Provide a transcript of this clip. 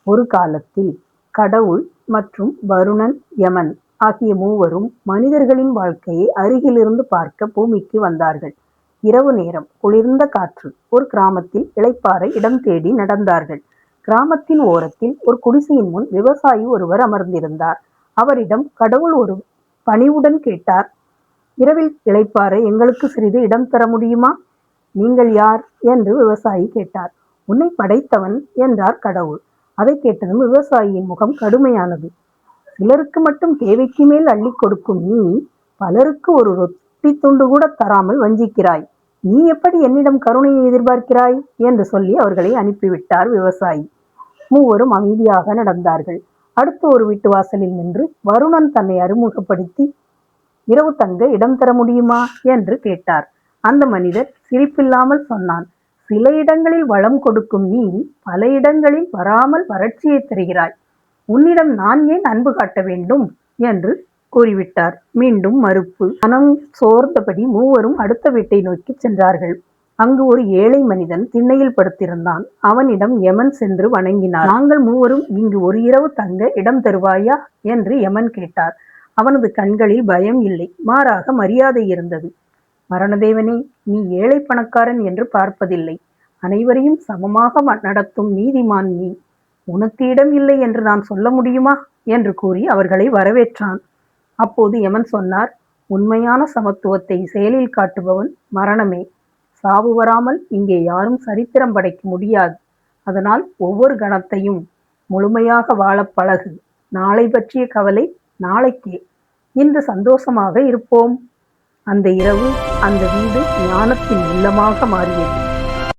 ஒரு காலத்தில் கடவுள் மற்றும் வருணன், யமன் ஆகிய மூவரும் மனிதர்களின் வாழ்க்கையை அருகிலிருந்து பார்க்க பூமிக்கு வந்தார்கள். இரவு நேரம், குளிர்ந்த காற்று. ஒரு கிராமத்தில் இளைப்பாற இடம் தேடி நடந்தார்கள். கிராமத்தின் ஓரத்தில் ஒரு குடிசையின் முன் விவசாயி ஒருவர் அமர்ந்திருந்தார். அவரிடம் கடவுள் ஒரு பணிவுடன் கேட்டார், இரவில் இளைப்பாற எங்களுக்கு சிறிது இடம் தர முடியுமா? நீங்கள் யார் என்று விவசாயி கேட்டார். உன்னை படைத்தவன் என்றார் கடவுள். அதை கேட்டதும் விவசாயியின் முகம் கடுமையானது. சிலருக்கு மட்டும் தேவைக்கு மேல் அள்ளி கொடுக்கும் நீ, பலருக்கு ஒரு ரொட்டி துண்டு கூட தராமல் வஞ்சிக்கிறாய். நீ எப்படி என்னிடம் கருணையை எதிர்பார்க்கிறாய் என்று சொல்லி அவர்களை அனுப்பிவிட்டார் விவசாயி. மூவரும் அமைதியாக நடந்தார்கள். அடுத்த ஒரு வீட்டு வாசலில் நின்று வருணன் தன்னை அறிமுகப்படுத்தி, இரவு தங்க இடம் தர முடியுமா என்று கேட்டார். அந்த மனிதர் சிரிப்பில்லாமல் சொன்னான், சில இடங்களில் வளம் கொடுக்கும் நீ, பல இடங்களில் வராமல் வறட்சியை தருகிறாய். உன்னிடம் நான் ஏன் அன்பு காட்ட வேண்டும் என்று கூறிவிட்டார். மீண்டும் மறுப்பு. மனம் சோர்ந்தபடி மூவரும் அடுத்த வீட்டை நோக்கி சென்றார்கள். அங்கு ஒரு ஏழை மனிதன் திண்ணையில் படுத்திருந்தான். அவனிடம் யமன் சென்று வணங்கினார். நாங்கள் மூவரும் இங்கு ஒரு இரவு தங்க இடம் தருவாயா என்று யமன் கேட்டார். அவனது கண்களில் பயம் இல்லை, மாறாக மரியாதை இருந்தது. மரணதேவனே, நீ ஏழை பணக்காரன் என்று பார்ப்பதில்லை. அனைவரையும் சமமாக நடத்தும் நீதிமான் நீ. உனக்கு இடம் இல்லை என்று நான் சொல்ல முடியுமா என்று கூறி அவர்களை வரவேற்றான். அப்போது யமன் சொன்னார், உண்மையான சமத்துவத்தை செயலில் காட்டுபவன் மரணமே. சாவு வராமல் இங்கே யாரும் சரித்திரம் படைக்க முடியாது. அதனால் ஒவ்வொரு கணத்தையும் முழுமையாக வாழ பழகு. நாளை பற்றிய கவலை நாளைக்கே. இன்று சந்தோஷமாக இருப்போம். அந்த இரவு அந்த வீடு ஞானத்தின் இல்லமாக மாறியது.